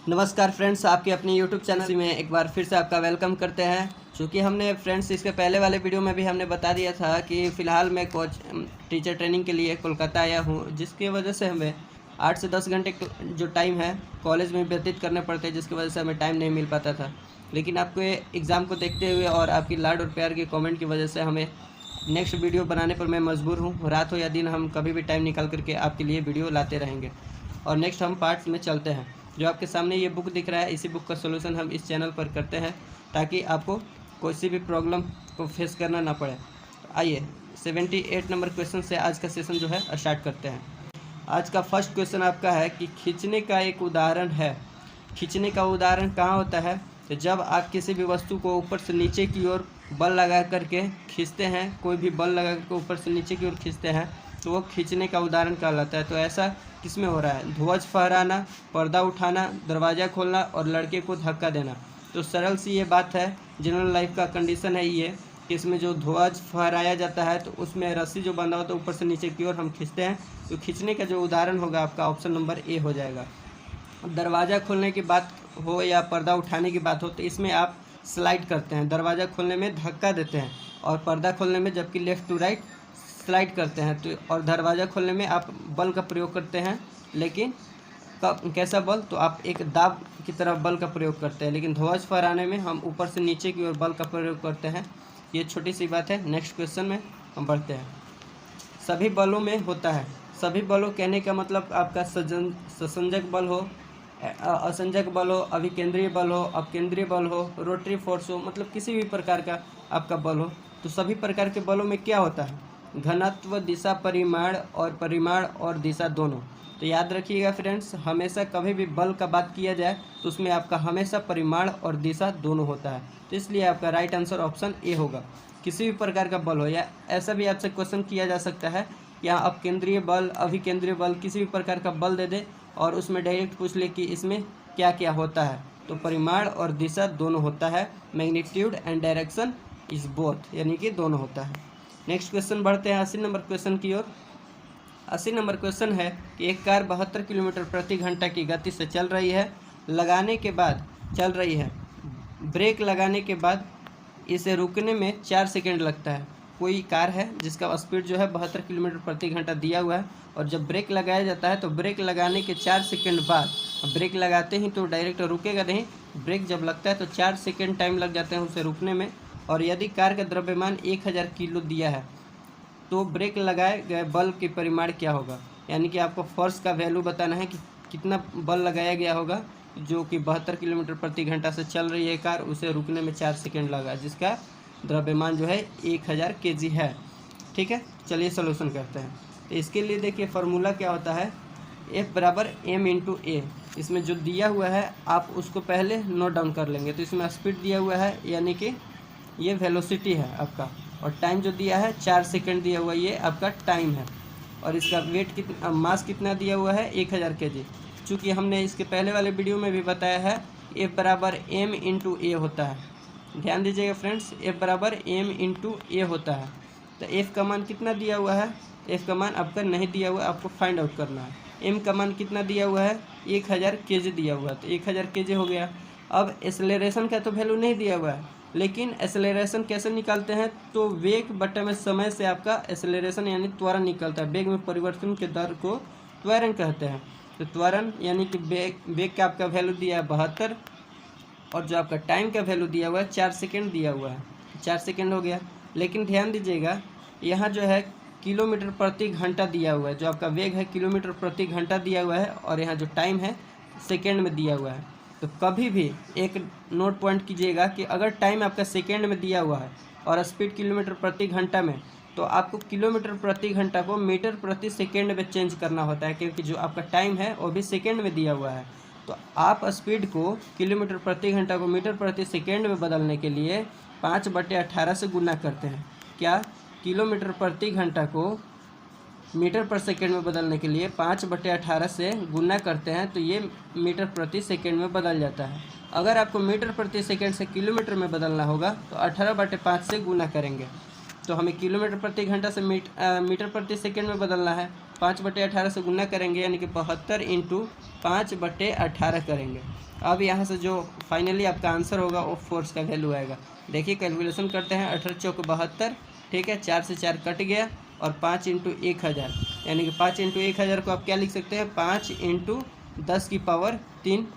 नमस्कार फ्रेंड्स, आपके अपने यूट्यूब चैनल में एक बार फिर से आपका वेलकम करते हैं। चूँकि हमने फ्रेंड्स इसके पहले वाले वीडियो में भी हमने बता दिया था कि फ़िलहाल मैं कोच टीचर ट्रेनिंग के लिए कोलकाता आया हूँ, जिसकी वजह से हमें 8 से 10 घंटे जो टाइम है कॉलेज में व्यतीत करने पड़ते हैं, जिसकी वजह से हमें टाइम नहीं मिल पाता था। लेकिन आपके एग्ज़ाम को देखते हुए और आपकी लाड और प्यार के कॉमेंट की वजह से हमें नेक्स्ट वीडियो बनाने पर मैं मजबूर हूँ। रात हो या दिन, हम कभी भी टाइम निकाल करके आपके लिए वीडियो लाते रहेंगे। और नेक्स्ट हम पार्ट्स में चलते हैं। जो आपके सामने ये बुक दिख रहा है, इसी बुक का सोल्यूशन हम इस चैनल पर करते हैं ताकि आपको कोई सी भी प्रॉब्लम को फेस करना ना पड़े। तो आइए 78 नंबर क्वेश्चन से आज का सेशन जो है स्टार्ट करते हैं। आज का फर्स्ट क्वेश्चन आपका है कि खींचने का एक उदाहरण है। खींचने का उदाहरण कहाँ होता है? तो जब आप किसी भी वस्तु को ऊपर से नीचे की ओर बल लगा करके खींचते हैं, कोई भी बल लगा करके ऊपर से नीचे की ओर खींचते हैं, तो वो खींचने का उदाहरण कहलाता है। तो ऐसा किसमें हो रहा है? ध्वज फहराना, पर्दा उठाना, दरवाज़ा खोलना और लड़के को धक्का देना। तो सरल सी ये बात है, जनरल लाइफ का कंडीशन है ये कि इसमें जो ध्वज फहराया जाता है तो उसमें रस्सी जो बंधा होता है ऊपर से नीचे की ओर हम खींचते हैं। तो खींचने का जो उदाहरण होगा आपका ऑप्शन नंबर ए हो जाएगा। दरवाज़ा खोलने की बात हो या पर्दा उठाने की बात हो तो इसमें आप स्लाइड करते हैं। दरवाज़ा खोलने में धक्का देते हैं और पर्दा खोलने में जबकि लेफ़्ट टू राइट स्लाइड करते हैं। तो और दरवाज़ा खोलने में आप बल का प्रयोग करते हैं, लेकिन कैसा बल? तो आप एक दाब की तरफ बल का प्रयोग करते हैं। लेकिन ध्वज फहराने में हम ऊपर से नीचे की ओर बल का प्रयोग करते हैं। ये छोटी सी बात है। नेक्स्ट क्वेश्चन में हम बढ़ते हैं। सभी बलों में होता है। सभी बलों कहने का मतलब आपका ससंजक बल हो, असंजक बल हो, अभिकेंद्रीय बल हो, अपकेंद्रीय बल हो, रोटरी फोर्स हो, मतलब किसी भी प्रकार का आपका बल हो। तो सभी प्रकार के बलों में क्या होता है? घनत्व, दिशा, परिमाण और दिशा दोनों। तो याद रखिएगा फ्रेंड्स, हमेशा कभी भी बल का बात किया जाए तो उसमें आपका हमेशा परिमाण और दिशा दोनों होता है। तो इसलिए आपका राइट आंसर ऑप्शन ए होगा। किसी भी प्रकार का बल हो, या ऐसा भी आपसे क्वेश्चन किया जा सकता है, या अपकेंद्रीय बल, अभिकेंद्रीय बल, किसी भी प्रकार का बल दे दे और उसमें डायरेक्ट पूछ ले कि इसमें क्या क्या होता है। तो परिमाण और दिशा दोनों होता है। Magnitude and direction is both, यानी कि दोनों होता है। नेक्स्ट क्वेश्चन बढ़ते हैं 80 नंबर क्वेश्चन की ओर। 80 नंबर क्वेश्चन है कि एक कार 72 किलोमीटर प्रति घंटा की गति से चल रही है। ब्रेक लगाने के बाद इसे रुकने में 4 सेकेंड लगता है। कोई कार है जिसका स्पीड जो है 72 किलोमीटर प्रति घंटा दिया हुआ है, और जब ब्रेक लगाया जाता है तो ब्रेक लगाने के 4 सेकेंड बाद, ब्रेक लगाते ही तो डायरेक्ट रुकेगा नहीं, ब्रेक जब लगता है तो 4 सेकेंड टाइम लग जाते हैं उसे रुकने में। और यदि कार का द्रव्यमान 1000 किलो दिया है तो ब्रेक लगाए गए बल के परिमाण क्या होगा? यानी कि आपको फोर्स का वैल्यू बताना है कि कितना बल लगाया गया होगा, जो कि 72 किलोमीटर प्रति घंटा से चल रही है कार, उसे रुकने में 4 सेकेंड लगा, जिसका द्रव्यमान जो है 1000 kg है। ठीक है, चलिए सोल्यूशन करते हैं। तो इसके लिए देखिए फार्मूला क्या होता है, F बराबर m इंटू ए। इसमें जो दिया हुआ है आप उसको पहले नोट डाउन कर लेंगे। तो इसमें स्पीड दिया हुआ है, यानी कि ये वेलोसिटी है आपका, और टाइम जो दिया है 4 सेकेंड दिया हुआ है, ये आपका टाइम है। और इसका वेट कितना, मास कितना दिया हुआ है? 1000 kg। चूँकि हमने इसके पहले वाले वीडियो में भी बताया है F बराबर m इंटू ए होता है। ध्यान दीजिएगा फ्रेंड्स, F बराबर m इंटू ए होता है। तो F का मान कितना दिया हुआ है? F का मान आपका नहीं दिया हुआ, आपको फाइंड आउट करना है। M का मान कितना दिया हुआ है? 1000 kg दिया हुआ है, तो 1000 kg हो गया। अब एक्सेलरेशन का तो वैल्यू नहीं दिया हुआ है, लेकिन एक्सेलरेशन कैसे निकालते हैं? तो वेग बटे में समय से आपका एक्सेलरेशन यानी त्वरण निकलता है। वेग में परिवर्तन के दर को त्वरण कहते हैं। तो त्वरण यानी कि वेग का आपका वैल्यू दिया है 72, और जो आपका टाइम का वैल्यू दिया हुआ है 4 सेकेंड दिया हुआ है, 4 सेकेंड हो गया। लेकिन ध्यान दीजिएगा, यहाँ जो है किलोमीटर प्रति घंटा दिया हुआ है। जो आपका वेग है किलोमीटर प्रति घंटा दिया हुआ है, और यहाँ जो टाइम है सेकेंड में दिया हुआ है। तो कभी भी एक नोट पॉइंट कीजिएगा कि अगर टाइम आपका सेकेंड में दिया हुआ है और स्पीड किलोमीटर प्रति घंटा में, तो आपको किलोमीटर प्रति घंटा को मीटर प्रति सेकेंड में चेंज करना होता है, क्योंकि जो आपका टाइम है वो भी सेकेंड में दिया हुआ है। तो आप स्पीड को किलोमीटर प्रति घंटा को मीटर प्रति सेकेंड में बदलने के लिए 5/18 से गुना करते हैं। क्या? किलोमीटर प्रति घंटा को मीटर पर सेकेंड में बदलने के लिए 5/18 से गुना करते हैं, तो ये मीटर प्रति सेकेंड में बदल जाता है। अगर आपको मीटर प्रति सेकेंड से किलोमीटर में बदलना होगा तो 18/5 से गुना करेंगे। तो हमें किलोमीटर प्रति घंटा से मीटर प्रति सेकेंड में बदलना है, 5/18 से गुना करेंगे यानी कि 72 इंटू 5/18 करेंगे। अब यहाँ से जो फाइनली आपका आंसर होगा वो फोर्स का वैल्यू आएगा। देखिए कैलकुलेशन करते हैं, 18 चौक 72, ठीक है, 4 से 4 कट गया और 5 इंटू 1000 यानी कि 5 इंटू 1000 को आप क्या लिख सकते हैं, 5 इंटू 10⁻³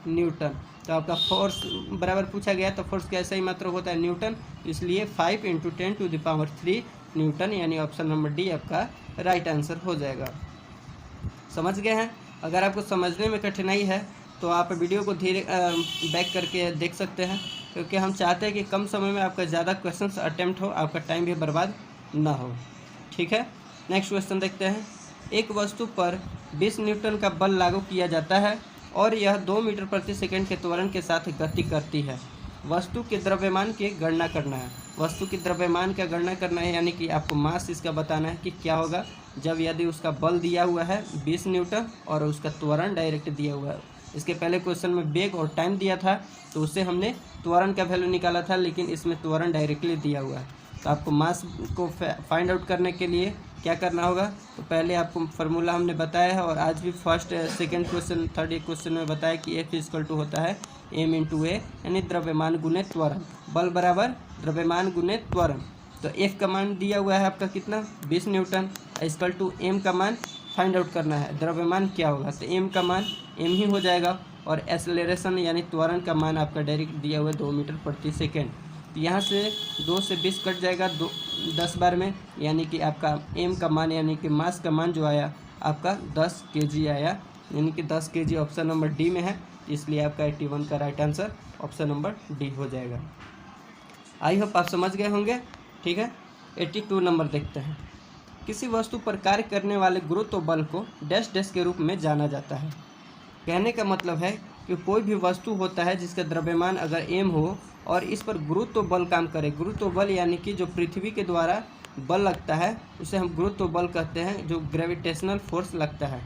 न्यूटन। तो आपका फोर्स बराबर पूछा गया तो फोर्स का ऐसा ही मात्रक होता है न्यूटन, इसलिए 5 इंटू 10⁻³ न्यूटन यानी ऑप्शन नंबर डी आपका राइट आंसर हो जाएगा। समझ गए हैं? अगर आपको समझने में कठिनाई है तो आप वीडियो को धीरे बैक करके देख सकते हैं, क्योंकि हम चाहते हैं कि कम समय में आपका ज़्यादा क्वेश्चंस अटेम्प्ट हो, आपका टाइम भी बर्बाद ना हो। ठीक है, नेक्स्ट क्वेश्चन देखते हैं। एक वस्तु पर 20 न्यूटन का बल लागू किया जाता है और यह 2 मीटर प्रति सेकंड के त्वरण के साथ गति करती है। वस्तु के द्रव्यमान की गणना करना है। वस्तु की द्रव्यमान का गणना करना है यानी कि आपको मास इसका बताना है कि क्या होगा जब यदि उसका बल दिया हुआ है 20 न्यूटन और उसका त्वरण डायरेक्ट दिया हुआ है। इसके पहले क्वेश्चन में वेग और टाइम दिया था तो उससे हमने त्वरण का वैल्यू निकाला था, लेकिन इसमें त्वरण डायरेक्टली दिया हुआ है। तो आपको मास को फाइंड आउट करने के लिए क्या करना होगा, तो पहले आपको फार्मूला हमने बताया है और आज भी first second question third question में बताया कि F इक्वल टू होता है m इंटू ए यानी द्रव्यमान गुने त्वरण। बल बराबर द्रव्यमान गुने त्वरण। तो F का मान दिया हुआ है आपका कितना, 20 न्यूटन, इक्वल टू m का मान फाइंड आउट करना है, द्रव्यमान क्या होगा, तो m का मान m ही हो जाएगा और एक्सेलरेशन यानी त्वरण का मान आपका डायरेक्ट दिया हुआ है 2 मीटर प्रति सेकेंड। तो यहाँ से 2 से 20 कट जाएगा 10 बार में, यानी कि आपका m का मान यानी कि मास का मान जो आया आपका 10 kg आया, यानी कि 10 kg ऑप्शन नंबर डी में है, इसलिए आपका 81 का right answer option number D हो जाएगा। आई होप आप समझ गए होंगे। ठीक है, 82 नंबर देखते हैं। किसी वस्तु पर कार्य करने वाले गुरुत्व बल को डैश डैश के रूप में जाना जाता है। कहने का मतलब है कि कोई भी वस्तु होता है जिसका द्रव्यमान अगर m हो और इस पर गुरुत्व बल काम करे। गुरुत्व बल यानी कि जो पृथ्वी के द्वारा बल लगता है उसे हम गुरुत्व बल कहते हैं, जो ग्रेविटेशनल फोर्स लगता है।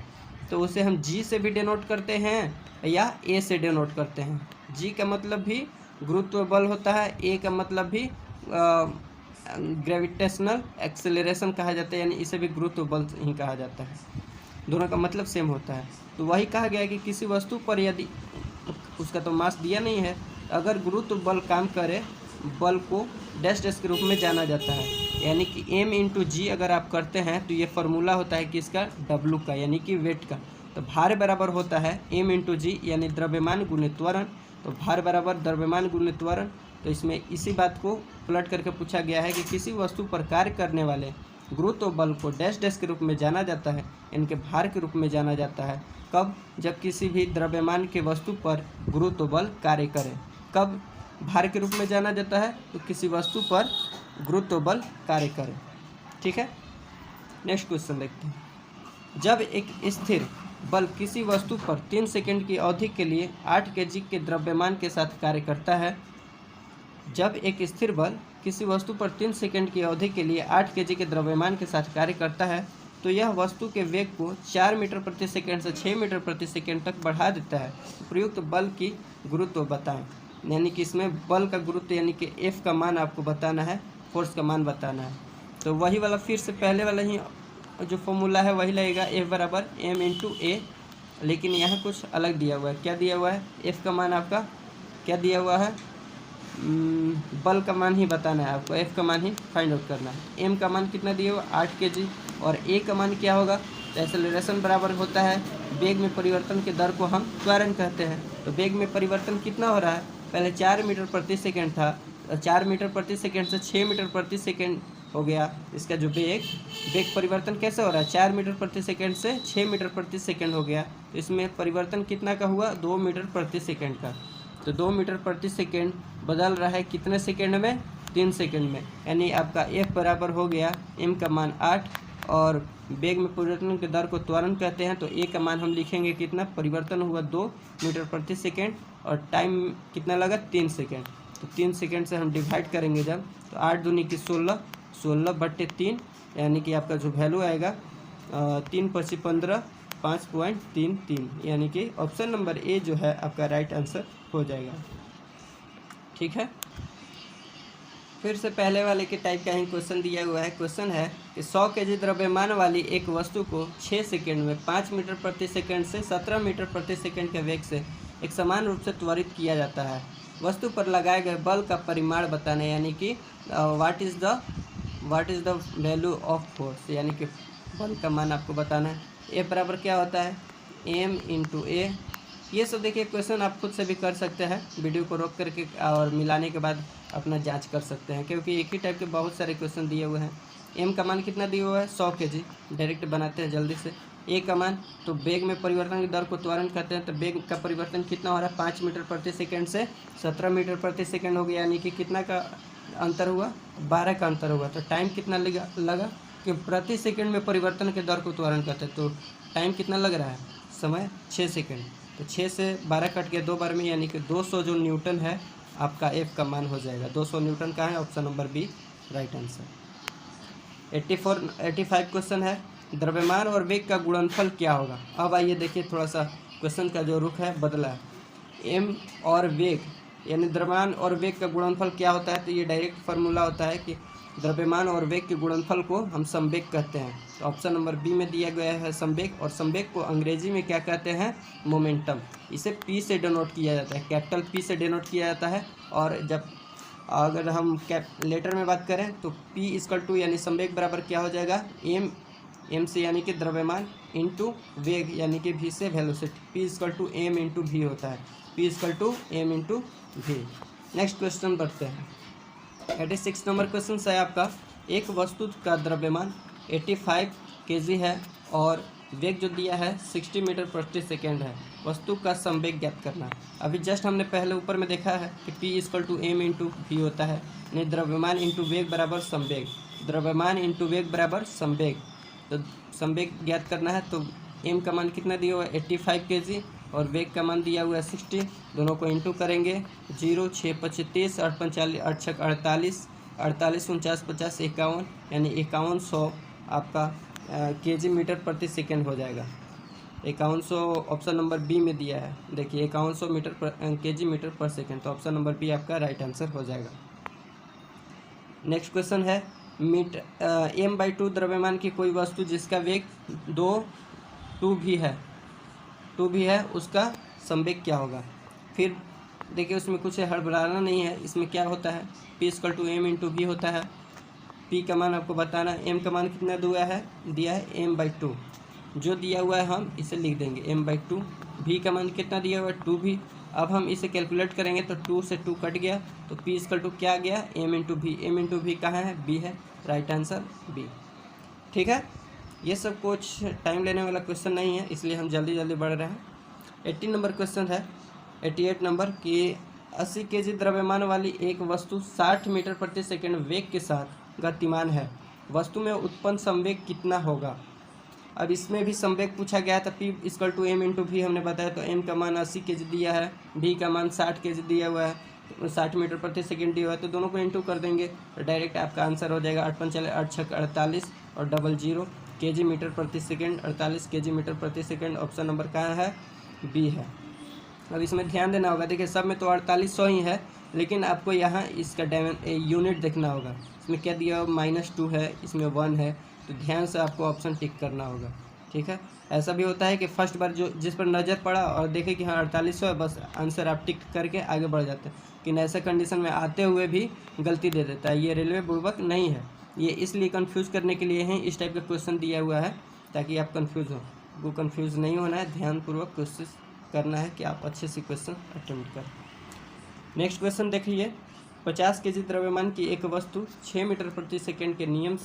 तो उसे हम g से भी डिनोट करते हैं या a से डिनोट करते हैं। g का मतलब भी गुरुत्व बल होता है, a का मतलब भी ग्रेविटेशनल एक्सेलरेशन कहा जाता है, यानी इसे भी गुरुत्व बल ही कहा जाता है। दोनों का मतलब सेम होता है। तो वही कहा गया कि किसी वस्तु पर यदि उसका तो मास दिया नहीं है, अगर गुरुत्व बल काम करे, बल को डैश डैश के रूप में जाना जाता है, यानी कि m इंटू जी अगर आप करते हैं तो ये फार्मूला होता है कि इसका W का यानी कि वेट का। तो भार बराबर होता है m इंटू जी यानी द्रव्यमान गुने त्वरण। तो भार बराबर द्रव्यमान गुने त्वरण। तो इसमें इसी बात को पलट करके पूछा गया है कि किसी वस्तु पर कार्य करने वाले गुरुत्व बल को डैश डैश के रूप में जाना जाता है, इनके भार के रूप में जाना जाता है। कब? जब किसी भी द्रव्यमान के वस्तु पर गुरुत्व बल कार्य करे। कब भार के रूप में जाना जाता है? तो किसी वस्तु पर गुरुत्व बल कार्य करे। ठीक है, नेक्स्ट क्वेश्चन देखते हैं। जब एक स्थिर बल किसी वस्तु पर 3 सेकंड की अवधि के लिए 8 kg के द्रव्यमान के साथ कार्य करता है। जब एक स्थिर बल किसी वस्तु पर 3 सेकंड की अवधि के लिए 8 kg के द्रव्यमान के साथ कार्य करता है तो यह वस्तु के वेग को 4 मीटर प्रति सेकंड से 6 मीटर प्रति सेकंड तक बढ़ा देता है। प्रयुक्त बल की गुरुत्व बताएं। यानी कि इसमें बल का गुरुत्व यानी कि F का मान आपको बताना है, फोर्स का मान बताना है। तो वही वाला फिर से पहले वाला ही जो फॉर्मूला है वही लगेगा, F बराबर m इंटू ए, लेकिन यहाँ कुछ अलग दिया हुआ है। क्या दिया हुआ है? F का मान आपका क्या दिया हुआ है? बल का मान ही बताना है आपको, F का मान ही फाइंड आउट करना है। M का मान कितना दिया हुआ? 8 kg। और A का मान क्या होगा? तो एक्सेलरेशन बराबर होता है वेग में परिवर्तन के दर को हम त्वरण कहते हैं। तो वेग में परिवर्तन कितना हो रहा है? पहले 4 मीटर प्रति सेकंड था, 4 मीटर प्रति सेकंड से 6 मीटर प्रति सेकंड हो गया। इसका जो वेग परिवर्तन कैसे हो रहा है? 4 मीटर प्रति सेकंड से 6 मीटर प्रति सेकंड हो गया। तो इसमें परिवर्तन कितना का हुआ? 2 मीटर प्रति सेकंड का। तो 2 मीटर प्रति सेकंड बदल रहा है कितने सेकंड में? 3 सेकंड में। यानी आपका F बराबर हो गया m का मान 8 और वेग में परिवर्तन के दर को त्वरण कहते हैं। तो A का मान हम लिखेंगे कितना? परिवर्तन हुआ 2 मीटर प्रति सेकंड और टाइम कितना लगा? 3 सेकंड। तो 3 सेकंड से हम डिवाइड करेंगे जब, तो 8 दूनी की 16, 16/3 यानी कि आपका जो वैल्यू आएगा 3 × 5 = 15, 5.33, यानी कि ऑप्शन नंबर ए जो है आपका राइट आंसर हो जाएगा। ठीक है, फिर से पहले वाले के टाइप का ही क्वेश्चन दिया हुआ है। क्वेश्चन है कि 100 केजी द्रव्यमान वाली एक वस्तु को 6 सेकंड में 5 मीटर प्रति सेकंड से 17 मीटर प्रति सेकंड के वेग से एक समान रूप से त्वरित किया जाता है। वस्तु पर लगाए गए बल का परिमाण बताना, यानी कि what is the value of force, यानी कि बल का मान आपको बताना है। ए बराबर क्या होता है, एम इंटू ए। ये सब देखिए क्वेश्चन आप खुद से भी कर सकते हैं, वीडियो को रोक करके और मिलाने के बाद अपना जांच कर सकते हैं, क्योंकि एक ही टाइप के बहुत सारे क्वेश्चन दिए हुए हैं। एम का मान कितना दिया हुआ है, 100 केजी। डायरेक्ट बनाते हैं जल्दी से। ए का मान, तो वेग में परिवर्तन की दर को त्वरण कहते हैं, तो वेग का परिवर्तन कितना हो रहा है, 5 मीटर प्रति सेकेंड से 17 मीटर प्रति सेकेंड हो गया, यानी कि कितना का अंतर हुआ, 12 का अंतर हुआ। तो टाइम कितना लगा कि प्रति सेकेंड में परिवर्तन के दर को त्वरण कहते हैं, तो टाइम कितना लग रहा है, समय 6 सेकेंड। तो 6 से 12 कट गया 2 बार में, यानी कि 200 जो न्यूटन है आपका एफ का मान हो जाएगा। 200 न्यूटन का है, option number B right answer. 85 question है, द्रव्यमान और वेग का गुणनफल क्या होगा। अब आइए देखिए, थोड़ा सा क्वेश्चन का जो रुख है बदला है। एम और वेग, यानी द्रव्यमान और वेग का गुणनफल क्या होता है, तो ये डायरेक्ट फार्मूला होता है कि द्रव्यमान और वेग के गुणनफल को हम संवेग कहते हैं। तो ऑप्शन नंबर बी में दिया गया है संवेग, और संवेग को अंग्रेजी में क्या कहते हैं, मोमेंटम। इसे पी से डिनोट किया जाता है, कैपिटल पी से डिनोट किया जाता है। और जब अगर हम लेटर में बात करें तो पी इक्वल टू, यानी संवेग बराबर क्या हो जाएगा, एम से यानी कि द्रव्यमान इंटू वेग यानी कि वी से velocity, P equal to M into V होता है, P equal to M into V. Next question बढ़ते हैं। 86 नंबर क्वेश्चन है आपका, एक वस्तु का द्रव्यमान 85 केजी है और वेग जो दिया है 60 मीटर प्रति सेकेंड है। वस्तु का संवेग ज्ञात करना। अभी जस्ट हमने पहले ऊपर में देखा है कि P equal to M into V होता है, यानी द्रव्यमान इंटू वेग बराबर संवेग, द्रव्यमान इंटू वेग बराबर संवेग। तो संवेग ज्ञात करना है, तो एम का मान कितना दिया हुआ है, 85 केजी, और वेग का मान दिया हुआ है 60। दोनों को इंटू करेंगे, 0 6 35 8 45 8 6 48 48 49 50 51, यानी 5100 आपका केजी मीटर प्रति सेकेंड हो जाएगा। 5100 ऑप्शन नंबर बी में दिया है, देखिए 5100 केजी मीटर पर सेकेंड, तो ऑप्शन नंबर बी आपका राइट आंसर हो जाएगा। नेक्स्ट क्वेश्चन है, m/2 द्रव्यमान की कोई वस्तु जिसका वेग 2 भी है उसका संवेग क्या होगा। फिर देखिए उसमें कुछ हड़बड़ाना नहीं है, इसमें क्या होता है, P equal to M into V होता है। P का मान आपको बताना है, m का मान कितना दिया है m/2, जो दिया हुआ है हम इसे लिख देंगे m/2। v का मान कितना दिया हुआ है 2v। अब हम इसे कैलकुलेट करेंगे तो 2 से 2 कट गया, तो P इक्वल टू क्या गया, m इंटू वी कहाँ है, b है, राइट आंसर b। ठीक है, ये सब कुछ टाइम लेने वाला क्वेश्चन नहीं है, इसलिए हम जल्दी बढ़ रहे हैं। 80 नंबर क्वेश्चन है, 88 नंबर कि 80 केजी द्रव्यमान वाली एक वस्तु 60 मीटर प्रति सेकंड वेग के साथ गतिमान है, वस्तु में उत्पन्न संवेग कितना होगा। अब इसमें भी संवेग पूछा गया था, P equal to M into V हमने बताया, तो m का मान 80 केजी दिया है, v का मान 60 केजी दिया हुआ है, 60 मीटर प्रति सेकंड दिया हुआ है, तो दोनों को इंटू कर देंगे तो डायरेक्ट आपका आंसर हो जाएगा 8 5 8 6 48 और 00 केजी मीटर प्रति सेकंड, 48 केजी मीटर प्रति सेकंड। ऑप्शन नंबर कहाँ है, बी है। अब इसमें ध्यान देना होगा, देखिए सब में तो 4800 ही है, लेकिन आपको यहाँ इसका यूनिट देखना होगा। इसमें क्या दिया हुआ, -2 है, इसमें 1 है, तो ध्यान से आपको ऑप्शन टिक करना होगा। ठीक है, ऐसा भी होता है कि फर्स्ट बार जिस पर नज़र पड़ा और देखे कि हाँ 4800 है, बस आंसर आप टिक करके आगे बढ़ जाते हैं, लेकिन ऐसा कंडीशन में आते हुए भी गलती दे देता है। ये रेलवे बुड़बक नहीं है, ये इसलिए कंफ्यूज करने के लिए है, इस टाइप का क्वेश्चन दिया हुआ है ताकि आप कंफ्यूज हो। वो कंफ्यूज नहीं होना है, ध्यानपूर्वक कोशिश करना है कि आप अच्छे से क्वेश्चन अटेम्प्ट करें। नेक्स्ट क्वेश्चन देखिए, 50 केजी द्रव्यमान की एक वस्तु 6 मीटर प्रति सेकेंड के नियम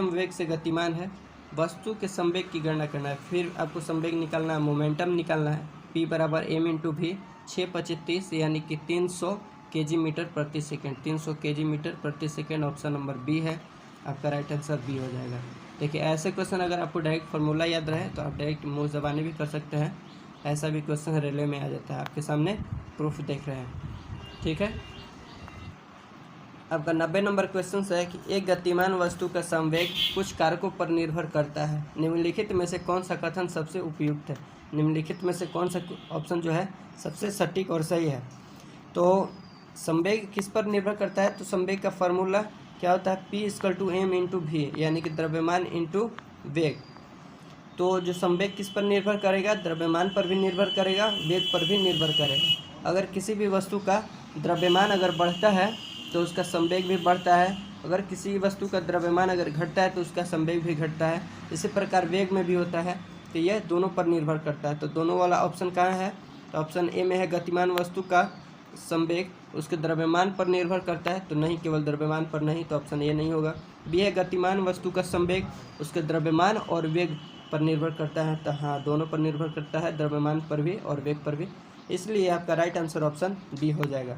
वेग से गतिमान है, वस्तु के संवेग की गणना करना है। फिर आपको संवेग निकालना है, मोमेंटम निकालना है। P बराबर एम इंटू वी, 6 25 30 यानी कि 300 केजी मीटर प्रति सेकेंड, 300 केजी मीटर प्रति सेकेंड। ऑप्शन नंबर बी है, आपका राइट आंसर बी हो जाएगा। देखिए ऐसे क्वेश्चन अगर आपको डायरेक्ट फार्मूला याद रहे तो आप डायरेक्ट मुँह ज़बानी भी कर सकते हैं, ऐसा भी क्वेश्चन रेलवे में आ जाता है। आपके सामने प्रूफ देख रहे हैं। ठीक है, आपका 90 नंबर क्वेश्चन है कि एक गतिमान वस्तु का संवेग कुछ कारकों पर निर्भर करता है, निम्नलिखित में से कौन सा कथन सबसे उपयुक्त है। निम्नलिखित में से कौन सा ऑप्शन जो है सबसे सटीक और सही है। तो संवेग किस पर निर्भर करता है, तो संवेग का फार्मूला क्या होता है, P = m × v, यानी कि द्रव्यमान इंटू वेग। तो जो संवेग किस पर निर्भर करेगा, द्रव्यमान पर भी निर्भर करेगा, वेग पर भी निर्भर करेगा। अगर किसी भी वस्तु का द्रव्यमान अगर बढ़ता है तो उसका संवेग भी बढ़ता है, अगर किसी वस्तु का द्रव्यमान अगर घटता है तो उसका संवेग भी घटता है। इसी प्रकार वेग में भी होता है, तो यह दोनों पर निर्भर करता है। तो दोनों वाला ऑप्शन कहाँ है, तो ऑप्शन ए में है गतिमान वस्तु का संवेग उसके द्रव्यमान पर निर्भर करता है, तो नहीं, केवल द्रव्यमान पर नहीं, तो ऑप्शन ए नहीं होगा। बी है गतिमान वस्तु का संवेग उसके द्रव्यमान और वेग पर निर्भर करता है, तो हाँ, दोनों पर निर्भर करता है, द्रव्यमान पर भी और वेग पर भी, इसलिए आपका राइट आंसर ऑप्शन बी हो जाएगा।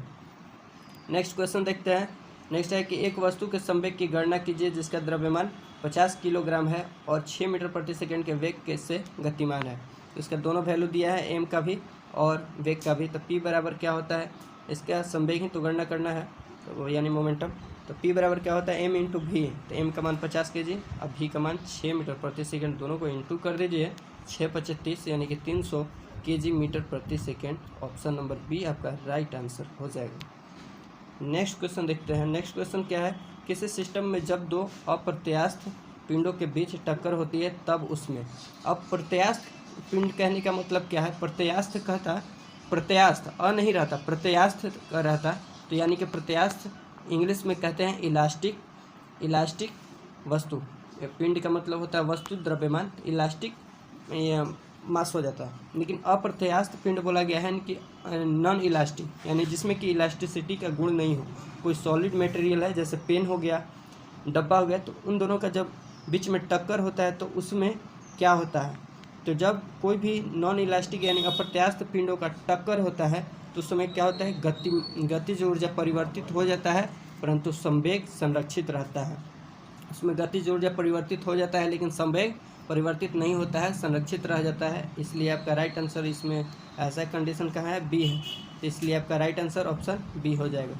नेक्स्ट क्वेश्चन देखते हैं। नेक्स्ट है कि एक वस्तु के संवेग की गणना कीजिए जिसका द्रव्यमान 50 किलोग्राम है और 6 मीटर प्रति सेकंड के वेग के से गतिमान है। इसका दोनों वैल्यू दिया है, एम का भी और वेग का भी। तो पी बराबर क्या होता है, इसका संवेग ही तो गणना करना है, तो यानी मोमेंटम। तो पी बराबर क्या होता है, एम इंटू भी। तो एम का मान 50 kg, अब भी का मान 6 मीटर प्रति सेकंड, दोनों को इंटू कर दीजिए। 6×5 = 30 यानी कि 300 kg मीटर प्रति सेकंड। ऑप्शन नंबर बी आपका राइट आंसर हो जाएगा। नेक्स्ट क्वेश्चन देखते हैं। नेक्स्ट क्वेश्चन क्या है, किसी सिस्टम में जब दो अप्रत्यास्थ पिंडों के बीच टक्कर होती है तब उसमें, अप्रत्यास्थ पिंड कहने का मतलब क्या है, प्रत्यास्थ कहता, प्रत्यास्थ अ नहीं रहता, प्रत्यास्थ का रहता, तो यानी कि प्रत्यास्थ इंग्लिश में कहते हैं इलास्टिक वस्तु। पिंड का मतलब होता है वस्तु द्रव्यमान, इलास्टिक मास हो जाता है। लेकिन अप्रत्यास्थ पिंड बोला गया है कि नॉन इलास्टिक, यानी जिसमें कि इलास्टिसिटी का गुण नहीं हो, कोई सॉलिड मटेरियल है जैसे पेन हो गया, डब्बा हो गया, तो उन दोनों का जब बीच में टक्कर होता है तो उसमें क्या होता है, तो जब कोई भी नॉन इलास्टिक यानी अप्रत्यास्थ पिंडों का टक्कर होता है तो उस समय क्या होता है, गतिज ऊर्जा परिवर्तित हो जाता है परंतु संवेग संरक्षित रहता है। उसमें गतिज ऊर्जा परिवर्तित हो जाता है लेकिन संवेग परिवर्तित नहीं होता है, संरक्षित रह जाता है। इसलिए आपका राइट आंसर इसमें ऐसा कंडीशन कहाँ है, बी है, तो इसलिए आपका राइट आंसर ऑप्शन बी हो जाएगा।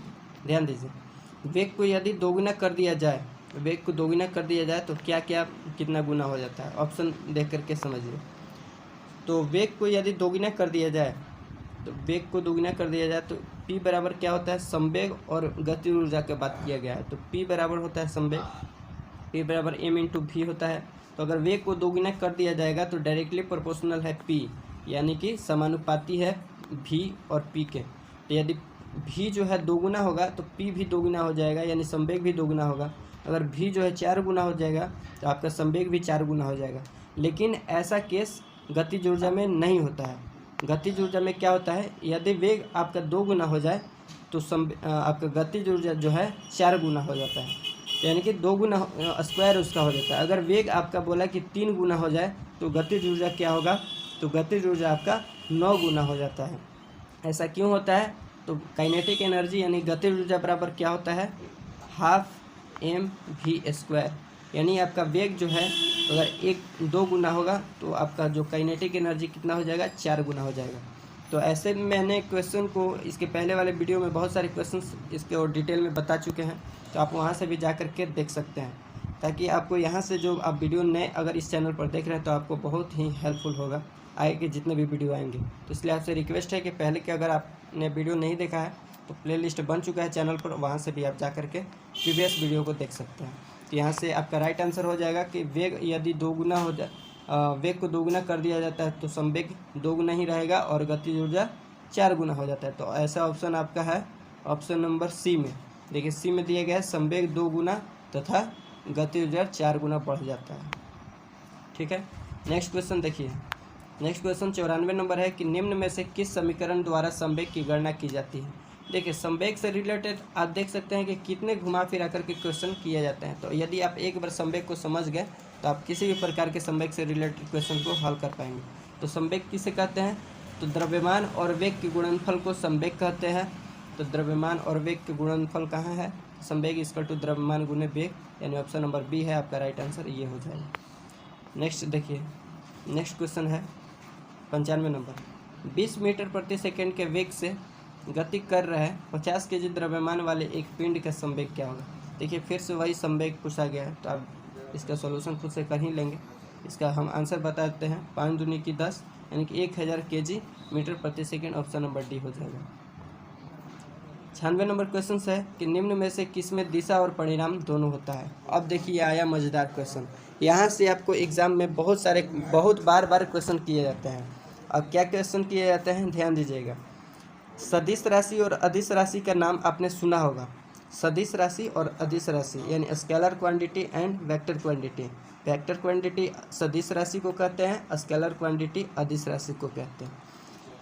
ध्यान दीजिए, वेग को यदि दोगुना कर दिया जाए, वेग को दोगुना कर दिया जाए तो क्या क्या कितना गुना हो जाता है, ऑप्शन देख करके समझिए। तो वेग को यदि दोगुना कर दिया जाए, तो वेग को दोगुना कर दिया जाए तो p बराबर क्या होता है, संवेग और गति ऊर्जा की बात किया गया है, तो p बराबर होता है संवेग, p बराबर m इंटू भी होता है। तो अगर वेग को दोगुना कर दिया जाएगा तो डायरेक्टली प्रोपोर्शनल है p, यानी कि समानुपाती है v और p के। तो यदि v जो है दोगुना होगा तो p भी दोगुना हो जाएगा, यानी संवेग भी दोगुना होगा। अगर v जो है 4 गुना हो जाएगा तो आपका संवेग भी 4 गुना हो जाएगा। लेकिन ऐसा केस गतिज ऊर्जा में नहीं होता है। गतिज ऊर्जा में क्या होता है, यदि वेग आपका 2 गुना हो जाए तो आपका गतिज ऊर्जा जो है 4 गुना हो जाता है, यानी कि 2 गुना स्क्वायर उसका हो जाता है। अगर वेग आपका बोला कि 3 गुना हो जाए तो गतिज ऊर्जा क्या होगा, तो गतिज ऊर्जा आपका 9 गुना हो जाता है। ऐसा क्यों होता है, तो काइनेटिक एनर्जी यानी गतिज ऊर्जा बराबर क्या होता है, 12 mv², यानी आपका वेग जो है अगर 2 गुना होगा तो आपका जो काइनेटिक एनर्जी कितना हो जाएगा, 4 गुना हो जाएगा। तो ऐसे मैंने क्वेश्चन को इसके पहले वाले वीडियो में बहुत सारे क्वेश्चंस इसके और डिटेल में बता चुके हैं, तो आप वहां से भी जा कर के देख सकते हैं, ताकि आपको यहाँ से जो आप वीडियो नए अगर इस चैनल पर देख रहे हैं तो आपको बहुत ही हेल्पफुल होगा आगे के जितने भी वीडियो आएंगे। तो इसलिए आपसे रिक्वेस्ट है कि पहले के अगर आपने वीडियो नहीं देखा है तो प्लेलिस्ट बन चुका है चैनल पर, वहाँ से भी आप जा कर के प्रीवियस वीडियो को देख सकते हैं। तो यहाँ से आपका राइट आंसर हो जाएगा कि वेग यदि 2 गुना हो जाए, वेग को 2 गुना कर दिया जाता है तो संवेग 2 गुना ही रहेगा और गतिज ऊर्जा 4 गुना हो जाता है। तो ऐसा ऑप्शन आपका है ऑप्शन नंबर सी में। देखिए सी में दिया गया है संवेग 2 गुना तथा गतिज ऊर्जा 4 गुना बढ़ जाता है। ठीक है, नेक्स्ट क्वेश्चन देखिए। नेक्स्ट क्वेश्चन 94 नंबर है कि निम्न में से किस समीकरण द्वारा संवेग की गणना की जाती है। देखिए संवेग से रिलेटेड आप देख सकते हैं कि कितने घुमा फिरा करके क्वेश्चन किए जाते हैं। तो यदि आप एक बार संवेग को समझ गए तो आप किसी भी प्रकार के संवेग से रिलेटेड क्वेश्चन को हल कर पाएंगे। तो संवेग किसे कहते हैं, तो द्रव्यमान और वेग के गुणनफल को संवेग कहते हैं। तो द्रव्यमान और वेग के गुणनफल कहाँ है, संवेग इक्वल टू द्रव्यमान गुने वेग, यानी ऑप्शन नंबर बी है आपका राइट आंसर, ये हो जाएगा। नेक्स्ट देखिए, नेक्स्ट क्वेश्चन है 95 नंबर। 20 मीटर प्रति सेकंड के वेग से गति कर रहे 50 kg द्रव्यमान वाले एक पिंड का संवेग क्या होगा। देखिए फिर से वही संवेग पूछा गया है, तो आप इसका सॉल्यूशन खुद से कर ही लेंगे। इसका हम आंसर बता देते हैं, 5 दूनी की 10 यानी कि 1000 kg मीटर प्रति सेकंड, ऑप्शन नंबर डी हो जाएगा। 96 नंबर क्वेश्चन है कि निम्न में से किस में दिशा और परिणाम दोनों होता है। अब देखिए आया मज़ेदार क्वेश्चन। यहाँ से आपको एग्जाम में बहुत बार क्वेश्चन किए जाते हैं। अब क्या क्वेश्चन किए जाते हैं ध्यान दीजिएगा। सदिश राशि और अदिश राशि का नाम आपने सुना होगा। सदिश राशि और अदिश राशि यानी scalar quantity and vector quantity. Vector quantity सदिश राशि को कहते हैं, स्केलर क्वांटिटी अदिश राशि को कहते हैं।